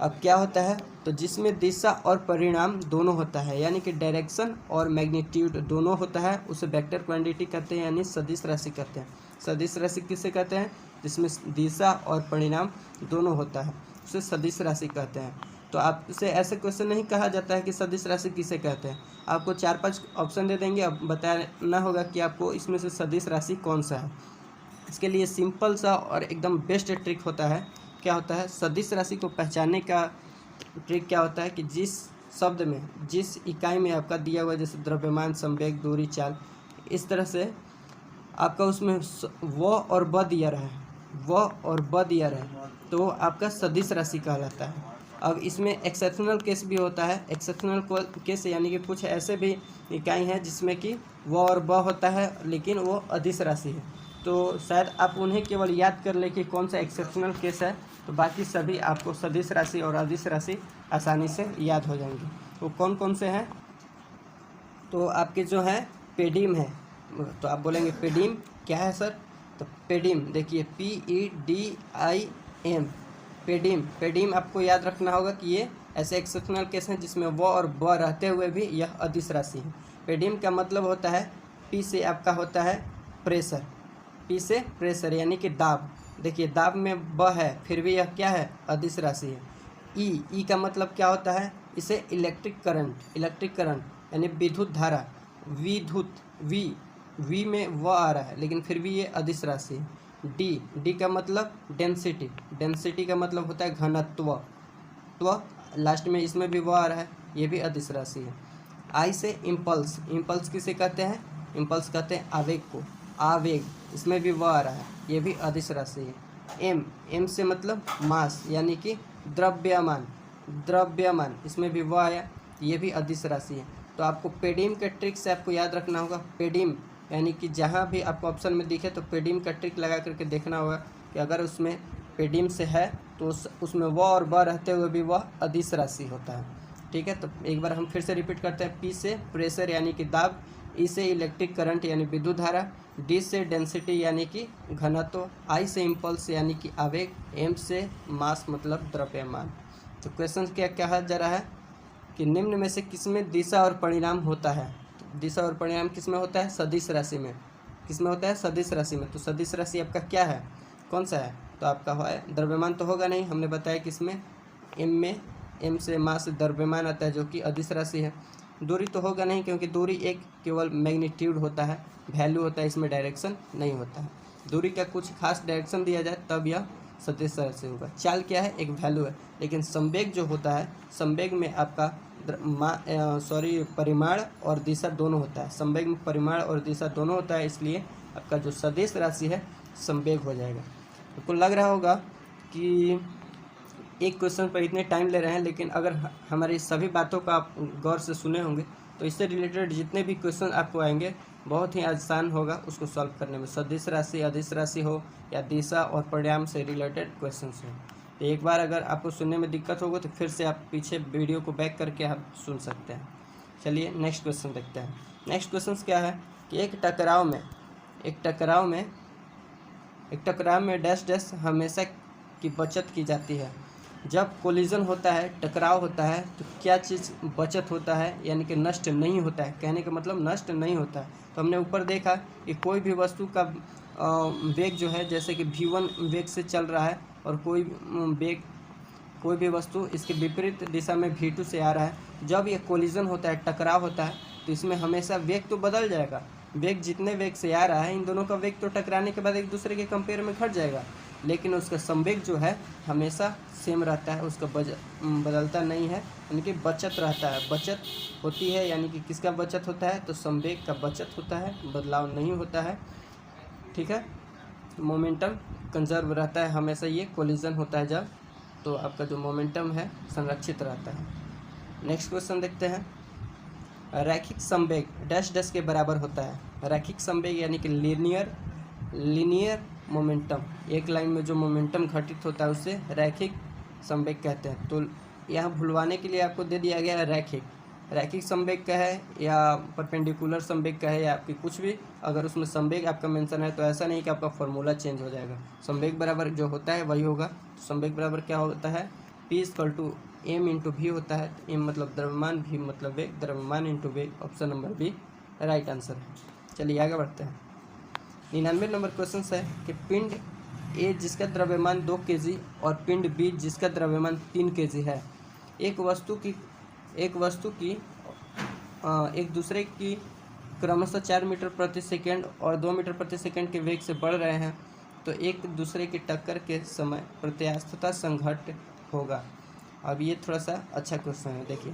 अब क्या होता है, तो जिसमें दिशा और परिणाम दोनों होता है यानी कि डायरेक्शन और मैग्नीट्यूड दोनों होता है, उसे वेक्टर क्वांटिटी कहते हैं यानी सदिश राशि कहते हैं। सदिश राशि किसे कहते हैं, जिसमें दिशा और परिणाम दोनों होता है, उसे सदिश राशि कहते हैं। तो आपसे ऐसे क्वेश्चन नहीं कहा जाता है कि सदिश राशि किसे कहते हैं। आपको 4-5 ऑप्शन दे देंगे, अब बताना होगा कि आपको इसमें से सदिश राशि कौन सा है। इसके लिए सिंपल सा और एकदम बेस्ट ट्रिक होता है। क्या होता है, सदिश राशि को पहचानने का ट्रिक क्या होता है कि जिस शब्द में, जिस इकाई में आपका दिया हुआ, जैसे द्रव्यमान, संवेग, दूरी, चाल, इस तरह से आपका उसमें व और ब दिया रहा है, व और ब दिया रहा है, तो आपका सदिश राशि कहलाता है। अब इसमें एक्सेप्शनल केस भी होता है। एक्सेप्शनल केस यानी कि कुछ ऐसे भी इकाई हैं जिसमें कि व और ब होता है लेकिन वो अदिश राशि है, तो शायद आप उन्हें केवल याद कर ले कि कौन सा एक्सेप्शनल केस है, तो बाकी सभी आपको सदिश राशि और अदिश राशि आसानी से याद हो जाएंगे। वो कौन कौन से हैं, तो आपके जो है पेडीम है, तो आप बोलेंगे पेडीम क्या है सर, तो पेडीम देखिए PEDIM, पेडीम। पेडीम आपको याद रखना होगा कि ये ऐसे एक्सेप्शनल केस हैं जिसमें व और ब रहते हुए भी यह अदिश राशि है। पेडीम का मतलब होता है, P से आपका होता है प्रेशर, P से प्रेशर यानी कि दाब। देखिए दाब में ब है फिर भी यह क्या है, अदिश राशि है। ई का मतलब क्या होता है, इसे इलेक्ट्रिक करंट यानी विद्युत धारा, विद्युत, वी में व आ रहा है लेकिन फिर भी ये अदिश राशि है। डी का मतलब डेंसिटी का मतलब होता है घनत्व, तो लास्ट में इसमें भी व आ रहा है, ये भी अदिश राशि है। आई से इम्पल्स किसे कहते हैं, इम्पल्स कहते हैं आवेग को, आवेग, इसमें भी व आ रहा है, ये भी अदिश राशि है। एम से मतलब मास यानी कि द्रव्यमान, इसमें भी व आया, ये भी अदिश राशि है। तो आपको पेडीम के ट्रिक से आपको याद रखना होगा। पेडीम यानी कि जहाँ भी आपको ऑप्शन में दिखे तो पेडीम का ट्रिक लगा करके देखना होगा कि अगर उसमें पेडीम से है तो उसमें व और ब रहते हुए भी वह अदिश राशि होता है। ठीक है, तो एक बार हम फिर से रिपीट करते हैं। P से प्रेशर यानी कि दाब, E से इलेक्ट्रिक करंट यानी विद्युत धारा, D से डेंसिटी यानी कि घनत्व, I से इम्पल्स यानी कि आवेग, M से मास मतलब द्रव्यमान। तो क्वेश्चन क्या कहा जा रहा है कि निम्न में से किसमें दिशा और परिणाम होता है। तो दिशा और परिणाम किसमें होता है, सदिश राशि में। किसमें होता है, सदिश राशि में। तो सदिश राशि आपका क्या है, कौन सा है, तो आपका है द्रव्यमान तो होगा नहीं, हमने बताया किसमें, एम से मास से द्रव्यमान आता है जो कि अदिश राशि है। दूरी तो होगा नहीं क्योंकि दूरी एक केवल मैग्नीट्यूड होता है, वैल्यू होता है, इसमें डायरेक्शन नहीं होता है। दूरी का कुछ खास डायरेक्शन दिया जाए तब यह सदिश राशि होगा। चाल क्या है, एक वैल्यू है, लेकिन संवेग जो होता है, संवेग में आपका परिमाण और दिशा दोनों होता है। संवेग में परिमाण और दिशा दोनों होता है, इसलिए आपका जो सदिश राशि है संवेग हो जाएगा। आपको लग रहा होगा कि एक क्वेश्चन पर इतने टाइम ले रहे हैं, लेकिन अगर हमारी सभी बातों का आप गौर से सुने होंगे तो इससे रिलेटेड जितने भी क्वेश्चन आपको आएंगे बहुत ही आसान होगा उसको सॉल्व करने में। सदिश राशि, अदिश राशि हो या दिशा और परिणाम से रिलेटेड क्वेश्चन हो, तो एक बार अगर आपको सुनने में दिक्कत होगा तो फिर से आप पीछे वीडियो को बैक करके आप सुन सकते हैं। चलिए नेक्स्ट क्वेश्चन देखते हैं। नेक्स्ट क्वेश्चन क्या है कि एक टकराव में डैश हमेशा की बचत की जाती है। जब कोलिजन होता है, टकराव होता है, तो क्या चीज़ बचत होता है, यानी कि नष्ट नहीं होता है। कहने का मतलब नष्ट नहीं होता है। तो हमने ऊपर देखा कि कोई भी वस्तु का वेग जो है, जैसे कि v1 वेग से चल रहा है और कोई भी वस्तु इसके विपरीत दिशा में v2 से आ रहा है। जब ये कोलिजन होता है, टकराव होता है, तो इसमें हमेशा वेग तो बदल जाएगा। वेग जितने वेग से आ रहा है, इन दोनों का वेग तो टकराने के बाद एक दूसरे के कंपेयर में घट जाएगा, लेकिन उसका संवेग जो है हमेशा सेम रहता है, उसका बदलता नहीं है, यानी कि बचत रहता है। बचत होती है यानी कि किसका बचत होता है, तो संवेग का बचत होता है, बदलाव नहीं होता है। ठीक है, मोमेंटम कंजर्व रहता है हमेशा। ये कोलिजन होता है जब, तो आपका जो मोमेंटम है संरक्षित रहता है। नेक्स्ट क्वेश्चन देखते हैं। रैखिक संवेग डैश डैश के बराबर होता है। रैखिक संवेग यानी कि लीनियर मोमेंटम, एक लाइन में जो मोमेंटम घटित होता है उसे रैखिक संवेग कहते हैं। तो यहाँ भुलवाने के लिए आपको दे दिया गया है रैखिक संवेग का है या परपेंडिकुलर संवेग का है या आपकी कुछ भी, अगर उसमें संवेग आपका मेंशन है तो ऐसा नहीं कि आपका फॉर्मूला चेंज हो जाएगा। संवेग बराबर जो होता है वही होगा। संवेग बराबर क्या होता है, P = m × v होता है। m मतलब द्रव्यमान, v मतलब वेग, द्रव्यमान इंटू वेग। Option number B right answer है। चलिए आगे बढ़ते हैं। 99 नंबर क्वेश्चन है कि पिंड ए जिसका द्रव्यमान 2 kg और पिंड बी जिसका द्रव्यमान 3 kg है, एक वस्तु की एक दूसरे की क्रमशः 4 मीटर प्रति सेकेंड और 2 मीटर प्रति सेकेंड के वेग से बढ़ रहे हैं, तो एक दूसरे की टक्कर के समय प्रत्यास्थता संघट्ट होगा। अब ये थोड़ा सा अच्छा क्वेश्चन है। देखिए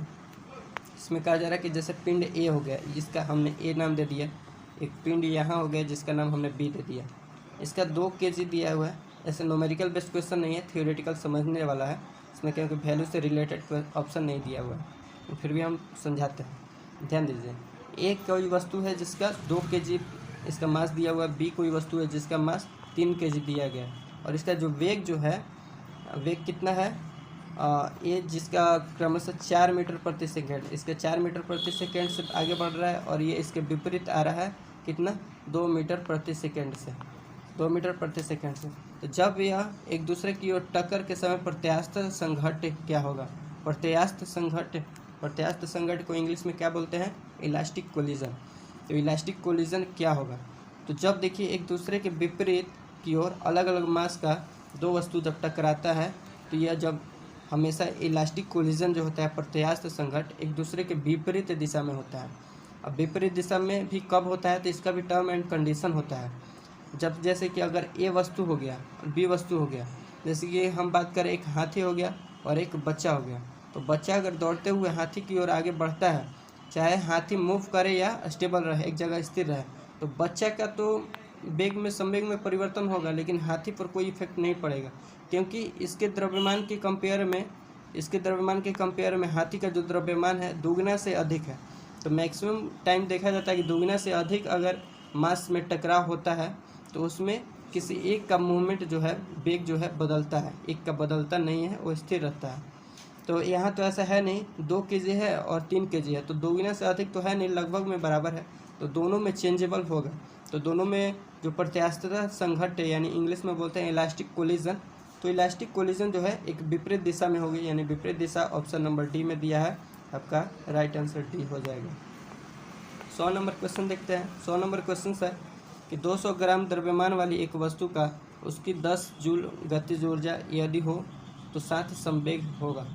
इसमें कहा जा रहा है कि जैसे पिंड ए हो गया, जिसका हमने ए नाम दे दिया, एक पिंड यहाँ हो गया जिसका नाम हमने बी दे दिया, इसका 2 kg दिया हुआ है। ऐसे न्यूमेरिकल बेस्ड क्वेश्चन नहीं है, थियोरेटिकल समझने वाला है इसमें, क्योंकि वैल्यू से रिलेटेड ऑप्शन नहीं दिया हुआ है, तो फिर भी हम समझाते हैं। ध्यान दीजिए, एक कोई वस्तु है जिसका 2 kg इसका मास दिया हुआ है, बी कोई वस्तु है जिसका मास 3 kg दिया गया है, और इसका जो वेग जो है, वेग कितना है, ये जिसका क्रमशः 4 मीटर प्रति सेकेंड, इसका 4 मीटर प्रति सेकेंड से आगे बढ़ रहा है, और ये इसके विपरीत आ रहा है कितना, 2 मीटर प्रति सेकेंड से, 2 मीटर प्रति सेकेंड से। तो जब यह एक दूसरे की ओर टक्कर के समय प्रत्यास्थ संघट्ट क्या होगा, प्रत्यास्थ संघट्ट को इंग्लिश में क्या बोलते हैं, इलास्टिक कोलिजन। तो इलास्टिक कोलिजन क्या होगा, तो जब देखिए एक दूसरे के विपरीत की ओर अलग अलग मास का 2 वस्तु जब टकराता है, तो यह जब हमेशा इलास्टिक कोलिजन जो होता है, प्रत्यास्थ संघट्ट एक दूसरे के विपरीत दिशा में होता है। अब विपरीत दिशा में भी कब होता है, तो इसका भी टर्म एंड कंडीशन होता है। जब जैसे कि अगर ए वस्तु हो गया और बी वस्तु हो गया, जैसे कि हम बात करें एक हाथी हो गया और एक बच्चा हो गया, तो बच्चा अगर दौड़ते हुए हाथी की ओर आगे बढ़ता है, चाहे हाथी मूव करे या स्टेबल रहे, एक जगह स्थिर रहे, तो बच्चा का तो वेग में संवेग में परिवर्तन होगा, लेकिन हाथी पर कोई इफेक्ट नहीं पड़ेगा, क्योंकि इसके द्रव्यमान के कंपेयर में हाथी का जो द्रव्यमान है दुगना से अधिक है। तो मैक्सिमम टाइम देखा जाता है कि दुगना से अधिक अगर मास में टकराव होता है, तो उसमें किसी एक का मूवमेंट जो है, वेग जो है बदलता है, एक का बदलता नहीं है, वो स्थिर रहता है। तो यहाँ तो ऐसा है नहीं, 2 kg है और 3 kg है, तो दोगुना से अधिक तो है नहीं, लगभग में बराबर है, तो दोनों में चेंजेबल होगा। तो दोनों में जो प्रत्यास्थता संघट्ट है, यानी इंग्लिश में बोलते हैं इलास्टिक कोलिजन, तो इलास्टिक कोलिजन जो है एक विपरीत दिशा में होगी, यानी विपरीत दिशा ऑप्शन नंबर डी में दिया है, आपका राइट आंसर डी हो जाएगा। 100 नंबर क्वेश्चन देखते हैं। 100 नंबर क्वेश्चन है कि 200 ग्राम द्रव्यमान वाली एक वस्तु का उसकी 10 जूल गतिज ऊर्जा यदि हो तो 7 संवेग होगा।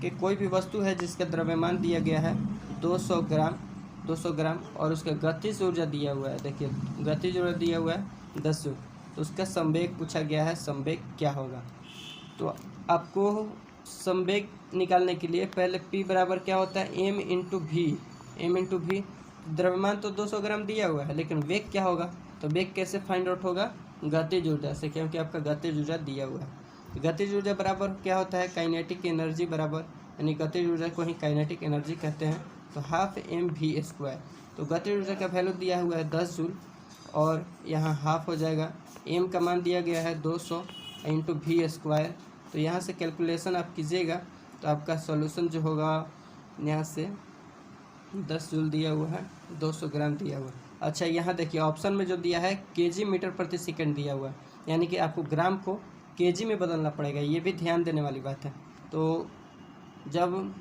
कि कोई भी वस्तु है जिसका द्रव्यमान दिया गया है 200 ग्राम और उसका गतिज ऊर्जा दिया हुआ है, देखिए गतिज ऊर्जा दिया हुआ है 10 जूल, तो उसका संवेग पूछा गया है, संवेग क्या होगा। तो आपको संवेग निकालने के लिए पहले P बराबर क्या होता है, m × v। द्रव्यमान तो 200 ग्राम दिया हुआ है, लेकिन वेग क्या होगा, तो वेग कैसे फाइंड आउट होगा, गतिज ऊर्जा से, क्योंकि आपका गतिज ऊर्जा दिया हुआ है। गतिज ऊर्जा बराबर क्या होता है, काइनेटिक एनर्जी बराबर, यानी गतिज ऊर्जा को ही काइनेटिक एनर्जी कहते हैं, तो ½ mv²। तो गतिज ऊर्जा का वैल्यू दिया हुआ है 10 जूल, और यहाँ हाफ हो जाएगा, m का मान दिया गया है 200 × v²। तो यहाँ से कैलकुलेशन आप कीजिएगा, तो आपका सॉल्यूशन जो होगा, यहाँ से 10 जूल दिया हुआ है, 200 ग्राम दिया हुआ है। अच्छा यहाँ देखिए ऑप्शन में जो दिया है kg मीटर प्रति सेकंड दिया हुआ है, यानी कि आपको ग्राम को kg में बदलना पड़ेगा, ये भी ध्यान देने वाली बात है। तो जब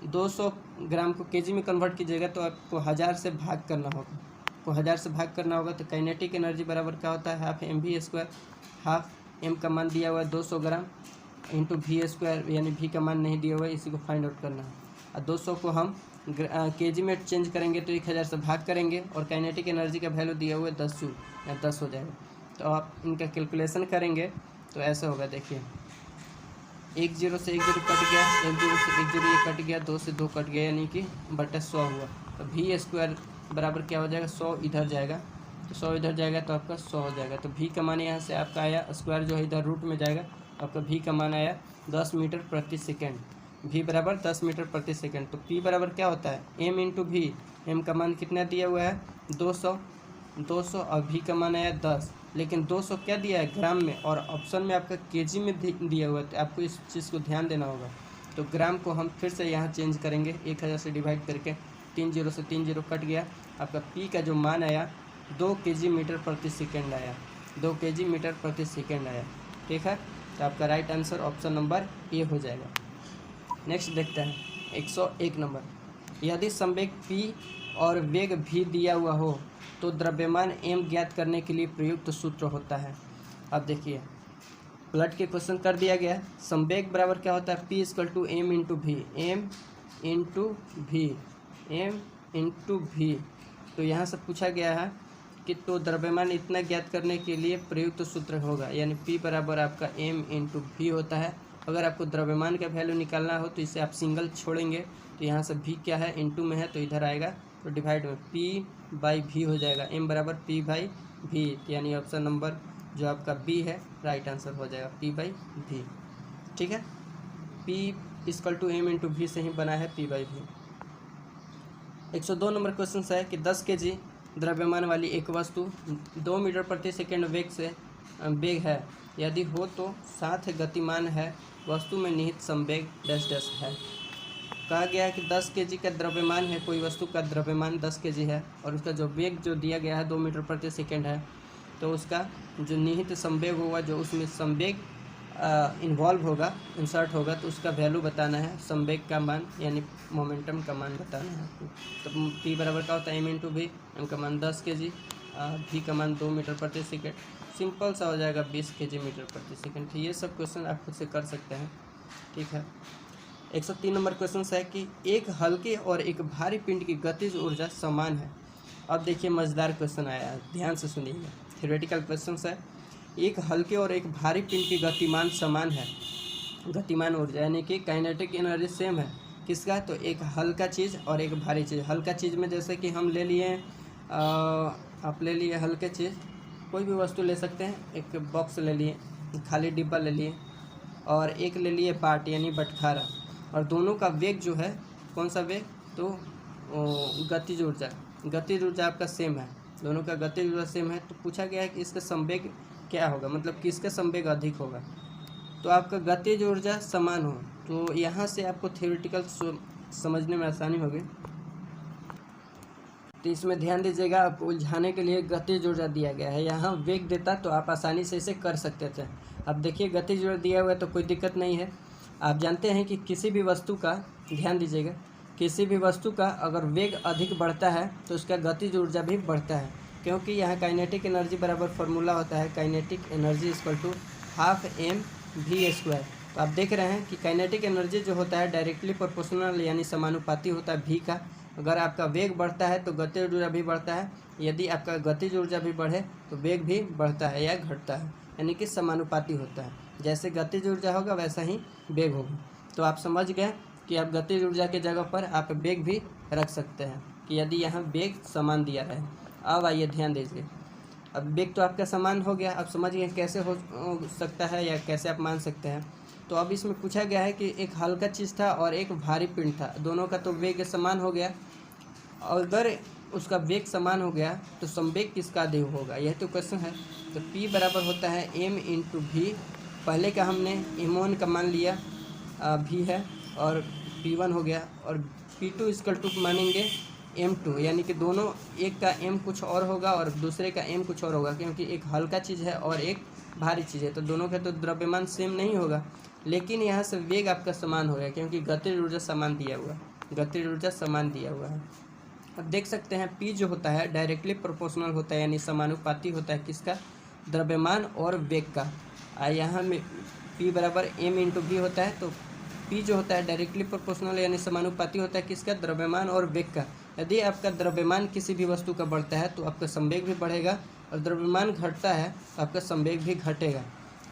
200 ग्राम को kg में कन्वर्ट कीजिएगा तो आपको 1000 से भाग करना होगा, तो 1000 से भाग करना होगा, तो काइनेटिक एनर्जी बराबर क्या होता है, ½ mv²। हाफ m का मान दिया हुआ है 200 ग्राम × v², यानी v का मान नहीं दिया हुआ है, इसी को फाइंड आउट करना है। और 200 को हम kg में चेंज करेंगे तो 1000 से भाग करेंगे, और काइनेटिक एनर्जी का वैल्यू दिया हुआ है 10 जूल, या 10 हो जाएगा। तो आप इनका कैलकुलेशन करेंगे तो ऐसा होगा, देखिए 1 0 से 1 0 कट गया, 1 0 से 1 0 ये कट गया, 2 से 2 कट गया, यानी कि बटा 100 हुआ। तो v² बराबर क्या हो जाएगा, 100 इधर जाएगा, तो 100 इधर जाएगा तो आपका 100 हो जाएगा। तो v का मान यहाँ से आपका आया, स्क्वायर जो है इधर रूट में जाएगा, आपका v का मान आया 10 मीटर प्रति सेकेंड। v बराबर 10 मीटर प्रति सेकंड। तो p बराबर क्या होता है m इंटू वी। m का मान कितना दिया हुआ है 200 और v का मान आया 10, लेकिन 200 क्या दिया है ग्राम में, और ऑप्शन में आपका केजी में दिया हुआ है। तो आपको इस चीज़ को ध्यान देना होगा। तो ग्राम को हम फिर से यहाँ चेंज करेंगे 1000 से डिवाइड करके, 3 0 से 3 0 कट गया। आपका p का जो मान आया 2 kg मीटर प्रति सेकंड आया, 2 kg मीटर प्रति सेकंड आया। ठीक है, तो आपका right answer option number A हो जाएगा। नेक्स्ट देखते हैं 101 नंबर। यदि संवेग p और वेग v दिया हुआ हो तो द्रव्यमान m ज्ञात करने के लिए प्रयुक्त सूत्र होता है। अब देखिए प्लट के क्वेश्चन कर दिया गया है। संवेग बराबर क्या होता है p equal to m into V, m into V. तो यहाँ से पूछा गया है कि तो द्रव्यमान इतना ज्ञात करने के लिए प्रयुक्त सूत्र होगा, यानी p बराबर आपका m इंटू वी होता है। अगर आपको द्रव्यमान का वैल्यू निकालना हो तो इसे आप सिंगल छोड़ेंगे, तो यहाँ से v क्या है इंटू में है तो इधर आएगा, तो डिवाइड में p बाई वी हो जाएगा। m बराबर p बाई वी, यानी ऑप्शन नंबर जो आपका बी है राइट आंसर हो जाएगा p बाई वी। ठीक है, p equal to m into V से ही बना है p by V. 102 number question है कि 10 kg द्रव्यमान वाली एक वस्तु 2 मीटर प्रति सेकंड वेग है, यदि हो तो साथ गतिमान है, वस्तु में निहित संवेग डैश डैश है। कहा गया है कि 10 kg का द्रव्यमान है, कोई वस्तु का द्रव्यमान 10 kg है और उसका जो वेग जो दिया गया है 2 मीटर प्रति सेकंड है, तो उसका जो निहित संवेग होगा, जो उसमें संवेग इन्वॉल्व होगा, इंसर्ट होगा, तो उसका वैल्यू बताना है, संवेग का मान यानी मोमेंटम का मान बताना है। तो p बराबर क्या होता है m इंटू वी, m का मान 10 kg, v का मान 2 मीटर प्रति सेकंड। सिंपल सा हो जाएगा 20 kg मीटर प्रति सेकंड। तो ये सब क्वेश्चन आप खुद से कर सकते हैं। ठीक है, 103 नंबर क्वेश्चन है कि एक हल्के और एक भारी पिंड की गतिज ऊर्जा समान है। अब देखिए मज़ेदार क्वेश्चन आया है, ध्यान से सुनिएगा। थ्योरेटिकल क्वेश्चन है, एक हल्के और एक भारी पिंड की गतिमान समान है, गतिमान ऊर्जा यानी कि काइनेटिक एनर्जी सेम है। किसका? तो एक हल्का चीज़ और एक भारी चीज़। हल्का चीज़ में जैसे कि हम ले लिए, आप ले लिए हल्के चीज़, कोई भी वस्तु ले सकते हैं, एक बॉक्स ले लिए, खाली डिब्बा ले लिए, और एक ले लिए पार्ट यानी बटखारा, और दोनों का वेग जो है, कौन सा वेग? तो गतिज ऊर्जा आपका सेम है, दोनों का गतिज ऊर्जा सेम है। तो पूछा गया है कि इसका संवेग क्या होगा, मतलब किसका संवेग अधिक होगा। तो आपका गतिज ऊर्जा समान हो, तो यहाँ से आपको थ्योरेटिकल समझने में आसानी होगी। तो इसमें ध्यान दीजिएगा, आपको उलझाने के लिए गतिज ऊर्जा दिया गया है, यहाँ वेग देता तो आप आसानी से इसे कर सकते थे। अब देखिए गतिज ऊर्जा दिया हुआ है तो कोई दिक्कत नहीं है। आप जानते हैं कि किसी भी वस्तु का, ध्यान दीजिएगा, किसी भी वस्तु का अगर वेग अधिक बढ़ता है तो उसका गतिज ऊर्जा भी बढ़ता है, क्योंकि यहाँ काइनेटिक एनर्जी बराबर फार्मूला होता है kinetic energy equal to half mv²। तो आप देख रहे हैं कि काइनेटिक एनर्जी जो होता है डायरेक्टली प्रोपोर्शनल यानी समानुपाती होता है v का। अगर आपका वेग बढ़ता है तो गतिज ऊर्जा भी बढ़ता है, यदि आपका गतिज ऊर्जा भी बढ़े तो वेग भी बढ़ता है या घटता है, यानी कि समानुपाती होता है। जैसे गतिज ऊर्जा होगा वैसा ही वेग होगा। तो आप समझ गए कि आप गतिज ऊर्जा के जगह पर आप वेग भी रख सकते हैं कि यदि यहाँ वेग समान दिया रहे। अब आइए ध्यान दीजिए, अब वेग तो आपका समान हो गया, अब समझ गए कैसे हो सकता है या कैसे आप मान सकते हैं। तो अब इसमें पूछा गया है कि एक हल्का चीज़ था और एक भारी पिंड था, दोनों का तो वेग समान हो गया। अगर उसका वेग समान हो गया तो संवेग किसका अधिक होगा, यह तो क्वेश्चन है। तो p बराबर होता है m इंटू वी। पहले का हमने m1 का मान लिया, v है, और p1 हो गया, और p2 इक्वल टू मानेंगे m2, यानी कि दोनों, एक का m कुछ और होगा और दूसरे का m कुछ और होगा, क्योंकि एक हल्का चीज़ है और एक भारी चीज़ है, तो दोनों का तो द्रव्यमान सेम नहीं होगा। लेकिन यहाँ से वेग आपका समान हो गया, क्योंकि गतिज ऊर्जा समान दिया हुआ है। अब देख सकते हैं p जो होता है डायरेक्टली प्रोपोर्शनल होता है, यानी समानुपाती होता है किसका? द्रव्यमान और वेग का। यहाँ में p बराबर m इंटू वी होता है, तो p जो होता है डायरेक्टली प्रोपोर्शनल यानी समानुपाती होता है किसका? द्रव्यमान और वेग का। यदि आपका द्रव्यमान किसी भी वस्तु का बढ़ता है तो आपका संवेग भी बढ़ेगा, और द्रव्यमान घटता है तो आपका संवेग भी घटेगा,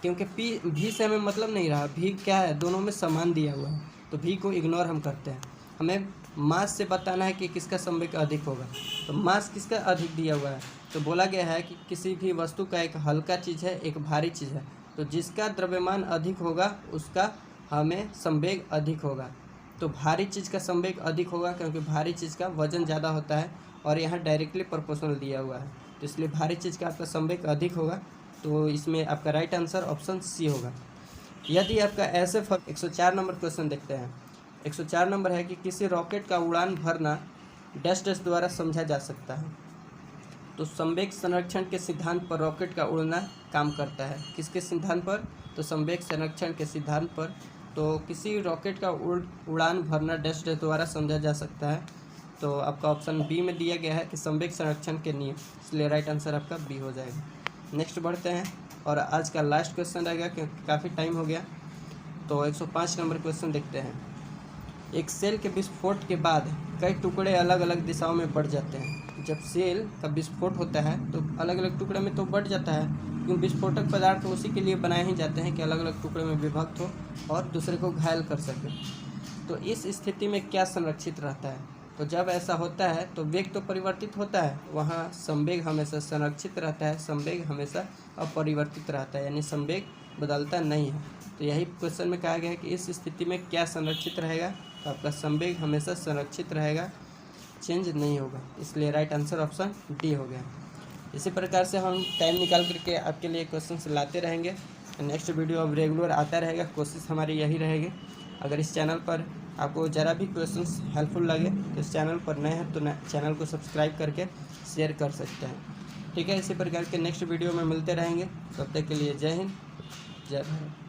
क्योंकि p v से हमें मतलब नहीं रहा, v क्या है, दोनों में समान दिया हुआ है, तो v को इग्नोर हम करते हैं। हमें मास से बताना है कि किसका संवेग अधिक होगा। तो मास किसका अधिक दिया हुआ है, तो बोला गया है कि किसी भी वस्तु का एक हल्का चीज़ है, एक भारी चीज़ है, तो जिसका द्रव्यमान अधिक होगा उसका हमें संवेग अधिक होगा। तो भारी चीज़ का संवेग अधिक होगा क्योंकि भारी चीज़ का वजन ज़्यादा होता है और यहाँ डायरेक्टली प्रोपोर्शनल दिया हुआ है, तो इसलिए भारी चीज़ का आपका संवेग अधिक होगा। तो इसमें आपका राइट आंसर ऑप्शन सी होगा। यदि आपका ऐसे 104 नंबर क्वेश्चन देखते हैं। 104 नंबर है कि किसी रॉकेट का उड़ान भरना डैश डैश द्वारा समझा जा सकता है। तो संवेग संरक्षण के सिद्धांत पर रॉकेट का उड़ना काम करता है। किसके सिद्धांत पर? तो संवेग संरक्षण के सिद्धांत पर। तो किसी रॉकेट का उड़ान भरना डैश डैश द्वारा समझा जा सकता है। तो आपका ऑप्शन बी में दिया गया है कि संवेग संरक्षण के नियम, इसलिए राइट आंसर आपका बी हो जाएगा। नेक्स्ट बढ़ते हैं और आज का लास्ट क्वेश्चन रहेगा क्योंकि काफ़ी टाइम हो गया। तो 105 नंबर क्वेश्चन देखते हैं। एक सेल के विस्फोट के बाद कई टुकड़े अलग अलग दिशाओं में बढ़ जाते हैं। जब सेल का विस्फोट होता है तो अलग अलग टुकड़े में तो बढ़ जाता है, क्योंकि विस्फोटक पदार्थ उसी के लिए बनाए ही जाते हैं कि अलग अलग टुकड़े में विभक्त हो और दूसरे को घायल कर सके। तो इस स्थिति में क्या संरक्षित रहता है? तो जब ऐसा होता है तो वेग तो परिवर्तित होता है, वहाँ संवेग हमेशा संरक्षित रहता है, संवेग हमेशा अपरिवर्तित रहता है, यानी संवेग बदलता नहीं है। तो यही क्वेश्चन में कहा गया है कि इस स्थिति में क्या संरक्षित रहेगा? तो आपका संवेग हमेशा संरक्षित रहेगा, चेंज नहीं होगा, इसलिए राइट आंसर ऑप्शन डी हो गया। इसी प्रकार से हम टाइम निकाल करके आपके लिए क्वेश्चन लाते रहेंगे। नेक्स्ट वीडियो अब रेगुलर आता रहेगा, कोशिश हमारी यही रहेगी। अगर इस चैनल पर आपको ज़रा भी क्वेश्चंस हेल्पफुल लगे तो इस चैनल पर नए हैं तो चैनल को सब्सक्राइब करके शेयर कर सकते हैं। ठीक है, इसी प्रकार के नेक्स्ट वीडियो में मिलते रहेंगे। तब तक के लिए जय हिंद, जय भारत।